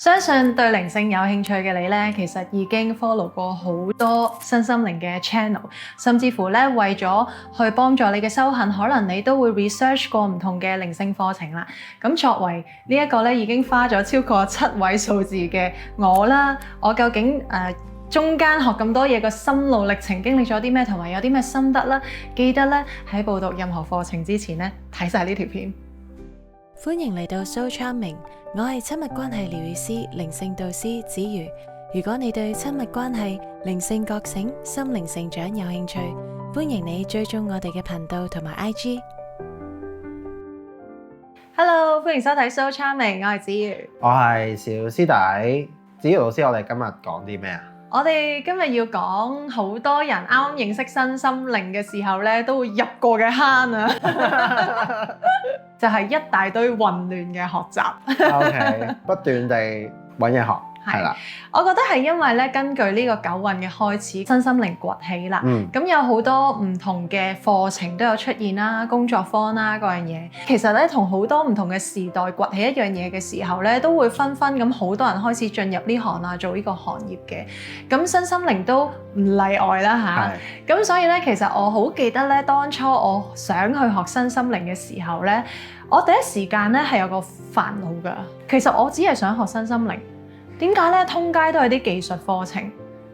相信對靈性有興趣嘅你呢，其實已經 follow 過好多身心靈嘅 channel， 甚至乎呢，為咗去幫助你嘅修行，可能你都會 research 過唔同嘅靈性課程啦。咁作為呢一個呢，已經花咗超過7位數字嘅我啦，我究竟中間學咁多嘢個心路歷程經歷咗啲咩，同埋有啲咩心得啦？記得呢，喺報讀任何課程之前呢，睇晒呢條片。歡迎嚟到 So Charming， 我係親密關係療癒師、靈性導師子瑜。如果你對親密關係、靈性覺醒、心靈成長有興趣，歡迎你追蹤我哋嘅頻道同埋 IG。Hello， 歡迎收睇 So Charming， 我係子瑜，我係小師弟。子瑜老師，我哋今日講啲咩啊？我哋今日要講好多人啱啱認識身心靈嘅時候咧，都會入過嘅坑啊！就係一大堆混亂嘅學習。OK， 不斷地揾嘢學。係啦，我覺得係因為咧，根據呢個九運嘅開始，身心靈崛起啦。咁有好多唔同嘅課程都有出現啦，工作坊啦嗰樣嘢。其實咧，同好多唔同嘅時代崛起一樣嘢嘅時候咧，都會紛紛咁好多人開始進入呢行啊，做呢個行業嘅。咁身心靈都唔例外啦嚇。咁所以咧，其實我好記得咧，當初我想去學身心靈嘅時候咧，我第一時間咧係有個煩惱㗎。其實我只係想學身心靈。點解咧？通街都係啲技術課程，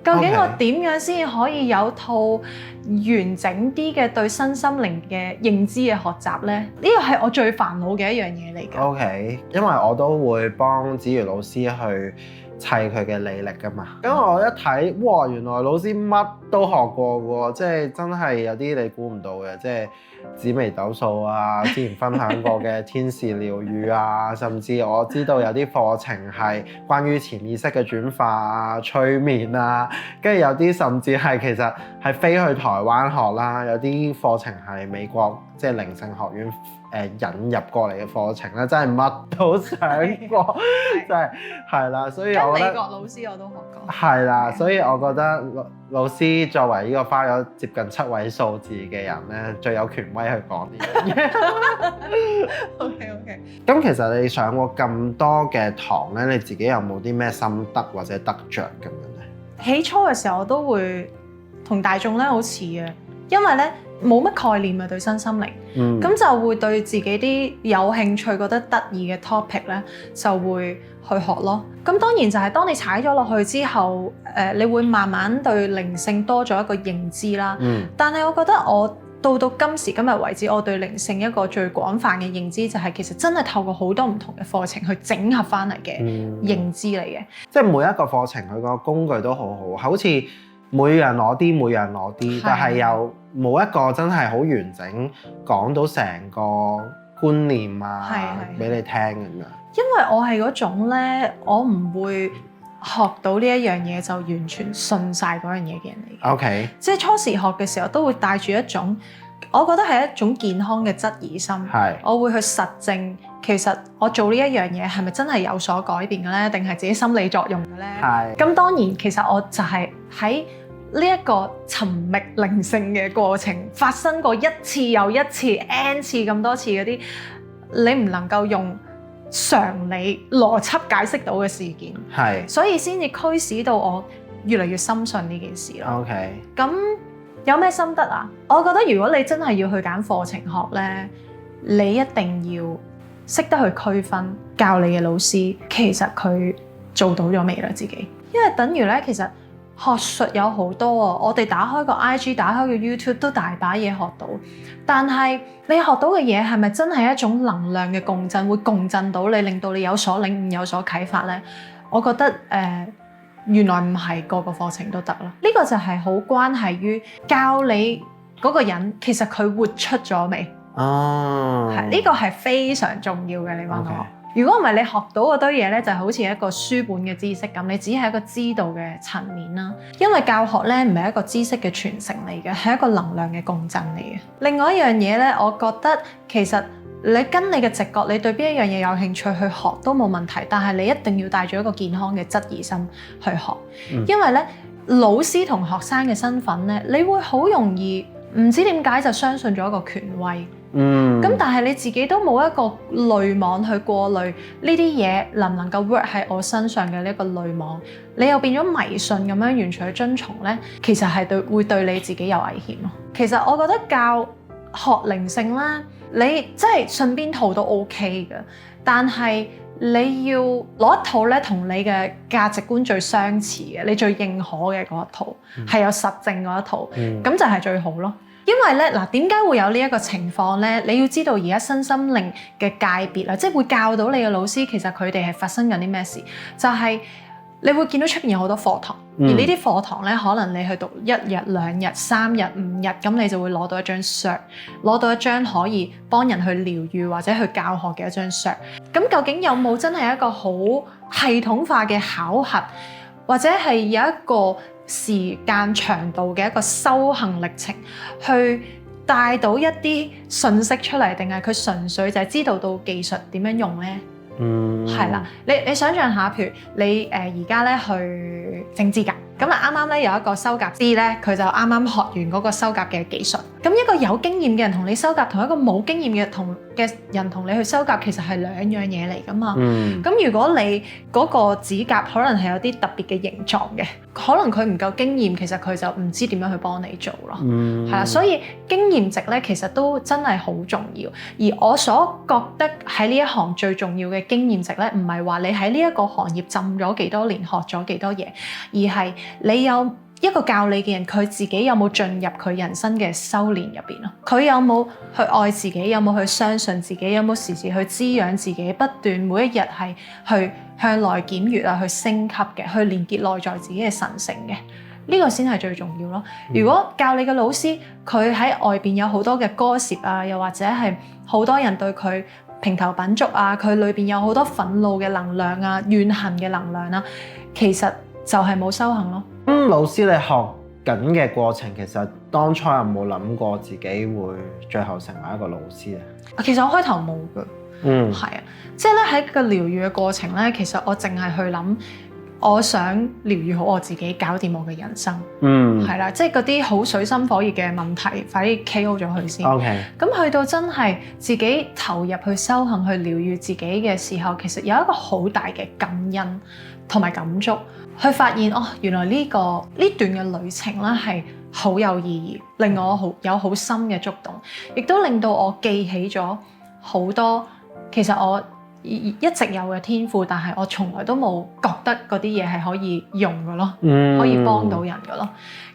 究竟我點樣先可以有套完整啲嘅對身心靈嘅認知嘅學習咧？呢個係我最煩惱嘅一樣嘢嚟㗎。OK， 因為我都會幫子瑜老師去砌佢嘅履歷㗎嘛。咁我一睇，哇！原來老師乜都學過喎，即係真係有啲你估唔到嘅，即係紫微斗數啊，之前分享過嘅天使療癒啊，甚至我知道有啲課程係關於潛意識嘅轉化啊、催眠啊，跟住有啲甚至係其實係飛去台灣學啦，有啲課程係美國即係靈性學院引入過嚟嘅課程咧，真係乜都上過，真係係啦，所以我覺得美國老師我都學過。係啦，所以我覺得老師作為呢個花咗接近7位數字嘅人咧，最有權威去講呢樣嘢。OK。咁其實你上過咁多嘅堂咧，你自己有冇啲咩心得或者得着咁樣咧？起初嘅時候我都會同大眾咧好似嘅，因為咧冇乜概念啊對身心靈，咁就會對自己啲有興趣覺得得意嘅 topic 咧就會去學咯。咁當然就係當你踩咗落去之後，你會慢慢對靈性多咗一個認知啦。但係我覺得我到今時今日為止，我對靈性一個最廣泛嘅認知就係其實真係透過好多唔同嘅課程去整合翻嚟嘅認知嚟嘅。即係每一個課程佢個工具都好似每樣攞啲，每樣攞啲，但係又冇一個真係好完整講到成個觀念啊，俾你聽咁樣。因為我係嗰種咧，我唔會學到呢一樣嘢就完全信晒嗰樣嘢嘅人嚟嘅。OK， 即係初時學嘅時候都會帶住一種，我覺得係一種健康嘅質疑心。我會去實證，其實我做呢一樣嘢係咪真係有所改變嘅咧？定係自己心理作用嘅咧？咁當然，其實我就係喺呢一個尋覓靈性嘅過程發生過一次又一次 N 次咁多次嗰啲，你唔能夠用常理邏輯解釋到嘅事件，所以先至驅使到我越嚟越深信呢件事咯。OK， 咁有咩心得啊？我覺得如果你真係要去揀課程學咧，你一定要識得去區分教你嘅老師，其實佢做到咗未啦自己？因為等於咧，其實學術有好多啊，我哋打開個 IG， 打開個 YouTube 都大把嘢學到，但係你學到嘅嘢係咪真係一種能量嘅共振，會共振到你，令到你有所領悟、有所啟發呢？我覺得原來唔係個個課程都得咯。呢個就係好關係於教你嗰個人，其實佢活出咗未？呢個係非常重要嘅。你問我。如果唔係你學到嗰堆嘢咧，就好似一個書本嘅知識咁，你只係一個知道嘅層面啦。因為教學咧唔係一個知識嘅傳承嚟嘅，係一個能量嘅共振嚟嘅。另外一樣嘢咧，我覺得其實你跟你嘅直覺，你對邊一樣嘢有興趣去學都冇問題，但係你一定要帶住一個健康嘅質疑心去學，因為咧老師同學生嘅身份咧，你會好容易唔知點解就相信咗一個權威。咁但係你自己都冇一個濾網去過濾呢啲嘢能唔能夠 work 喺我身上嘅呢一個濾網，你又變咗迷信咁樣完全去遵從咧，其實係會對你自己有危險咯。其實我覺得教學靈性咧，你即係信邊套都 OK 嘅，但係你要攞一套咧同你嘅價值觀最相似嘅，你最認可嘅嗰一套，係有實證嗰一套，咁就係最好咯。因為咧嗱，點解會有呢一個情況咧？你要知道而家身心靈嘅界別啊，即係會教到你嘅老師，其實佢哋係發生緊啲咩事？就係你會見到出邊有好多課堂，而呢啲課堂咧，可能你去讀1日、2日、3日、5日，咁你就會攞到一張 cert， 攞到一張可以幫人去療癒或者去教學嘅一張 cert。咁究竟有冇真係一個好系統化嘅考核，或者係有一個時間長度嘅一個修行歷程，去帶到一啲信息出嚟，定係佢純粹就係知道到技術點樣用咧？係啦，你想象下，譬如你而家咧去整指甲，咁啊啱啱咧有一個修甲師咧，佢就啱啱學完嗰個修甲嘅技術。咁一個有經驗嘅人同你修甲，同一個冇經驗嘅人同你去修甲，其實係兩樣嘢嚟㗎嘛。咁如果你嗰個指甲可能係有啲特別嘅形狀嘅，可能佢唔夠經驗，其實佢就唔知點樣去幫你做咯。係啦，所以經驗值咧其實都真係好重要。而我所覺得喺呢一行最重要嘅經驗值咧，唔係話你喺呢一個行業浸咗幾多年，學咗幾多嘢，而係你有一個教你嘅人，佢自己有冇進入佢人生嘅修煉入邊咯？佢有冇去愛自己？有冇去相信自己？有冇時時去滋養自己？不斷每一日係去向內檢閱啊，去升級嘅，去連結內在自己嘅神性嘅，呢個先係最重要咯。如果教你嘅老師佢喺外邊有好多嘅歌舌啊，又或者係好多人對佢評頭品足啊，佢裏邊有好多憤怒嘅能量啊、怨恨嘅能量啊，其實就係冇修行咯。老師你學緊嘅過程，其實當初有冇諗過自己會最後成為一個老師咧？其實我開頭冇㗎，係啊，即係咧喺個療癒嘅過程咧，其實我淨係去諗，我想療癒好我自己，搞掂我嘅人生，係啦，即係嗰啲好水深火熱嘅問題，快啲 KO 咗佢先。OK，咁去到真係自己投入去修行、去療癒自己嘅時候，其實有一個好大嘅感恩同埋感觸，去發現哦，原來呢段嘅旅程咧係好有意義，令我有好深嘅觸動，亦都令到我記起咗好多其實我一直有嘅天賦，但係我從來都冇覺得嗰啲嘢係可以用嘅咯，可以幫到人嘅咯。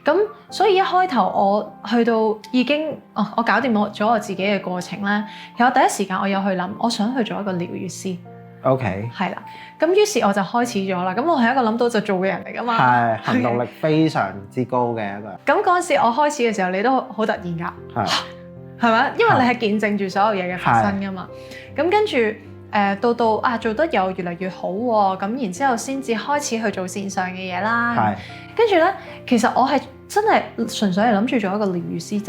咁所以一開頭我去到已經我搞掂咗我自己嘅過程咧，其實我第一時間我有去諗，我想去做一個療癒師。OK，係啦，咁於是我就開始咗啦。咁我係一個諗到就做嘅人嚟㗎嘛，係行動力非常之高嘅一個人。咁嗰陣時我開始嘅時候，你都好突然㗎，係咪？因為你係見證住所有嘢嘅發生㗎嘛。咁跟住到做得又越嚟越好喎，咁然之後先至開始去做線上嘅嘢啦。跟住咧，其實我係真係純粹係諗住做一個療癒師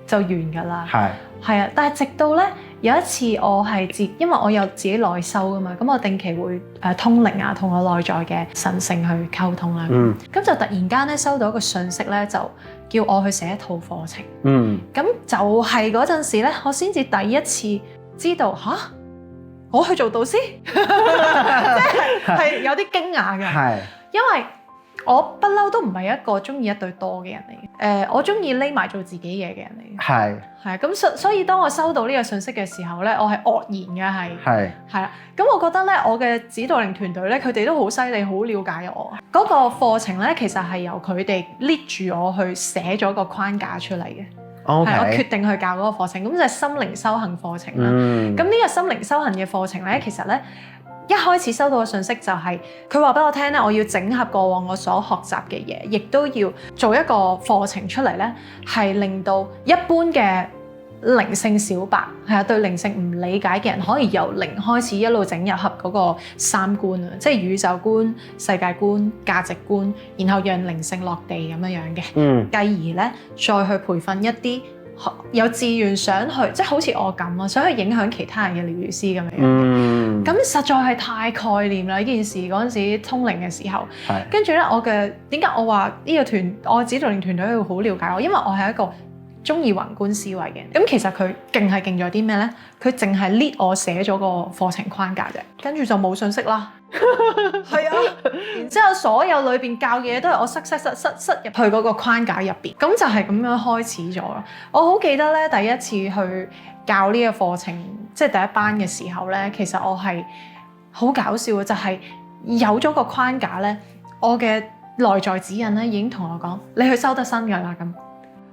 就完㗎啦。係啊，但係直到咧有一次我係因為我有自己內修㗎嘛，咁我定期會通靈啊，同我內在嘅神性去溝通啦。咁就突然間咧收到一個訊息咧，就叫我去寫一套課程。咁就係嗰陣時咧，我先至第一次知道我去做導師，即係有啲驚訝嘅。因為我不嬲都唔係一個中意一對多嘅人嚟嘅，我中意匿埋做自己嘢嘅人嚟嘅。係咁，所以當我收到呢個信息嘅時候咧，我係愕然嘅，係啦。咁我覺得咧，我嘅指導靈團隊咧，佢哋都好犀利，好了解我。嗰個課程咧，其實係由佢哋 lead 住我去寫咗個框架出嚟嘅。係我決定去教嗰個課程，咁就係心靈修行課程啦。咁呢個心靈修行嘅課程咧，其實咧一開始收到嘅信息就係佢話俾我聽咧，我要整合過往我所學習嘅嘢，亦都要做一個課程出嚟咧，係令到一般嘅靈性小白對靈性唔理解嘅人，可以由零開始一路整入合嗰個三觀啊，即係宇宙觀、世界觀、價值觀，然後讓靈性落地咁樣嘅。繼而咧再去培訓一啲有志願想去，即係好似我咁啊，想去影響其他人嘅療癒師咁樣。咁實在係太概念啦！呢件事嗰陣時通靈嘅時候，跟住咧點解我話呢個我指導靈團隊會好了解我？因為我係一個中意宏觀思維嘅。咁其實佢勁係勁咗啲咩咧？佢淨係 lead 我寫咗個課程框架啫，跟住就冇信息啦。係啊，然之後所有裏邊教嘅嘢都係我塞入去嗰個框架入邊，咁就係咁樣開始咗啦。我好記得咧，第一次去教呢個課程，即係第一班嘅時候咧，其實我係好搞笑嘅，就係有咗個框架咧，我嘅內在指引咧已經同我講，你去收得新㗎啦咁。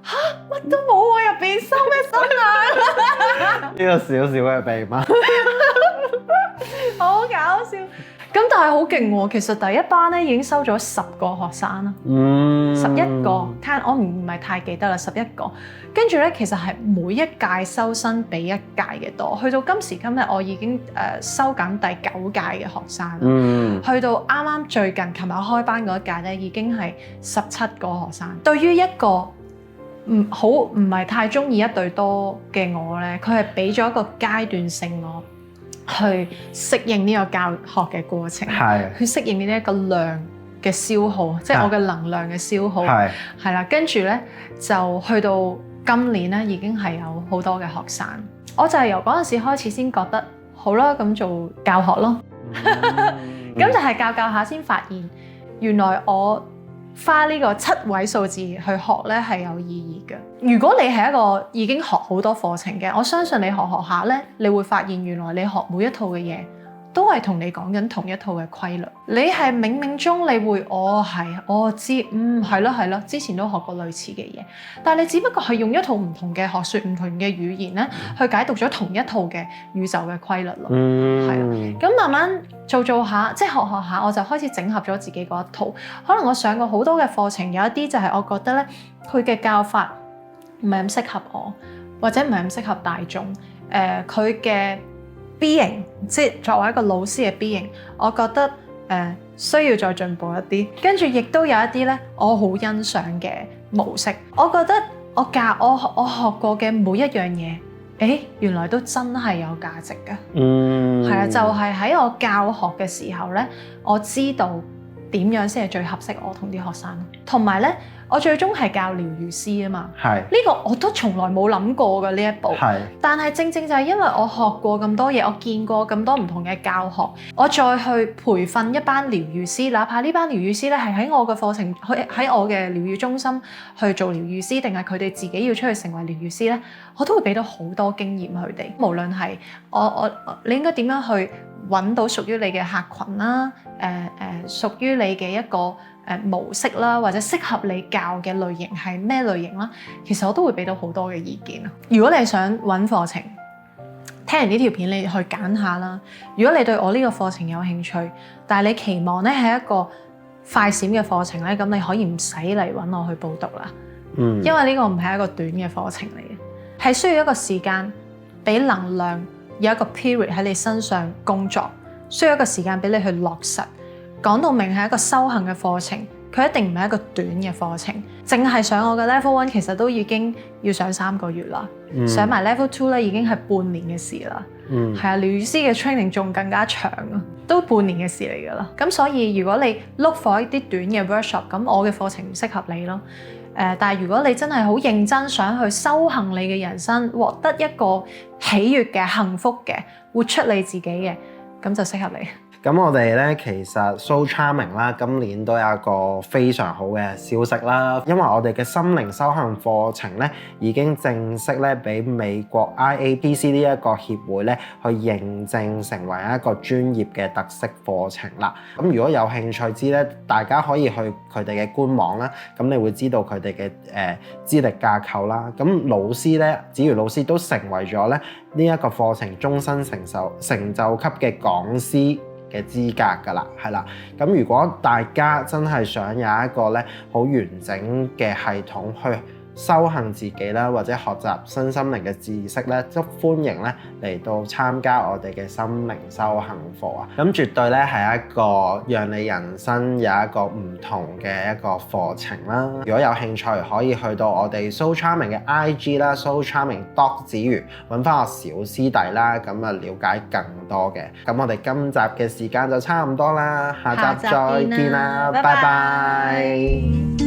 嚇，乜都冇喎，入邊收咩新啊？呢個小小嘅秘密，好搞笑。咁但係好勁喎，其實第一班咧已經收咗10個學生啦，11個，我唔係太記得啦，11個。跟住咧，其實係每一屆收生比一屆嘅多，去到今時今日，我已經收緊第9屆嘅學生，去到啱啱最近琴日開班嗰一屆咧，已經係17個學生。對於一個唔係太中意一對多嘅我咧，佢係俾咗一個階段性我去適應呢個教學嘅過程，去適應呢一個量嘅消耗，即係我嘅能量嘅消耗，係啦。跟住咧就去到今年咧，已經係有好多嘅學生，我就係由嗰陣時開始先覺得好啦，咁做教學咯。咁就係教下先發現，原來我花呢個7位數字去學咧係有意義嘅。如果你係一個已經學好多課程嘅，我相信你學下咧，你會發現原來你學每一套嘅嘢都係同你講緊同一套嘅規律。你係冥冥中你會我知，係咯，之前都學過類似嘅嘢，但係你只不過係用一套唔同嘅學説、唔同嘅語言咧，去解讀咗同一套嘅宇宙嘅規律咯。係啦，咁慢慢做下，即係學下，我就開始整合咗自己嗰一套。可能我上過好多嘅課程，有一啲就係我覺得咧，佢嘅教法唔係咁適合我，或者唔係咁適合大眾。佢嘅 B 型，即係作為一個老師嘅 B 型，我覺得需要再進步一啲。跟住亦都有一啲咧，我好欣賞嘅模式。我覺得我學過嘅每一樣嘢，原來都真係有價值㗎。係啊，就係喺我教學嘅時候咧，我知道點樣先係最合適我同啲學生。同埋咧，我最終係教療癒師啊嘛。呢個我都從來冇諗過嘅呢一步。但係正正就係因為我學過咁多嘢，我見過咁多唔同嘅教學，我再去培訓一班療癒師，哪怕呢班療癒師咧係喺我嘅課程，喺我嘅療癒中心去做療癒師，定係佢哋自己要出去成為療癒師咧，我都會俾到好多經驗佢哋。無論係你應該點樣去揾到屬於你嘅客群啦，屬於你嘅一個模式啦，或者適合你教嘅類型係咩類型啦，其實我都會俾到好多嘅意見。如果你想揾課程，聽完呢條片你去揀下啦。如果你對我呢個課程有興趣，但係你期望咧係一個快閃嘅課程咧，咁你可以唔使嚟揾我去報讀啦。因為呢個唔係一個短嘅課程嚟嘅，係需要一個時間俾能量有一個 period 喺你身上工作，需要一個時間俾你去落實。講到明係一個修行嘅課程，佢一定唔係一個短嘅課程。淨係上我嘅 Level 1其實都已經要上3個月啦，上埋 Level 2咧已經係半年嘅事啦。係啊，療癒師嘅 training 仲更加長啊，都半年嘅事嚟㗎啦。咁所以如果你 look for 一啲短嘅 workshop，咁我嘅課程唔適合你咯。但係如果你真係好認真想去修行你嘅人生，獲得一個喜悅嘅、幸福嘅、活出你自己嘅，咁就適合你。咁我哋咧其實 So Charming 啦，今年都有一個非常好嘅消息啦，因為我哋嘅心靈修行課程咧已經正式咧俾美國 IAPC 呢一個協會咧去認證成為一個專業嘅特色課程啦。咁如果有興趣知咧，大家可以去佢哋嘅官網啦，咁你會知道佢哋嘅資歷架構啦。咁老師咧，子瑜老師都成為咗咧呢一個課程終身成就級嘅講師嘅資格㗎啦，係啦。咁如果大家真係想有一個咧好完整嘅系統去修行自己啦，或者學習身心靈嘅知識咧，都歡迎咧嚟到參加我哋嘅心靈修行課啊！咁絕對咧係一個讓你人生有一個唔同嘅一個課程啦。如果有興趣，可以去到我哋 So Charming 嘅 IG 啦 ，So Charming Doc 子瑜揾翻我小師弟啦，咁啊了解更多嘅。咁我哋今集嘅時間就差唔多啦，下集再見啦，拜拜。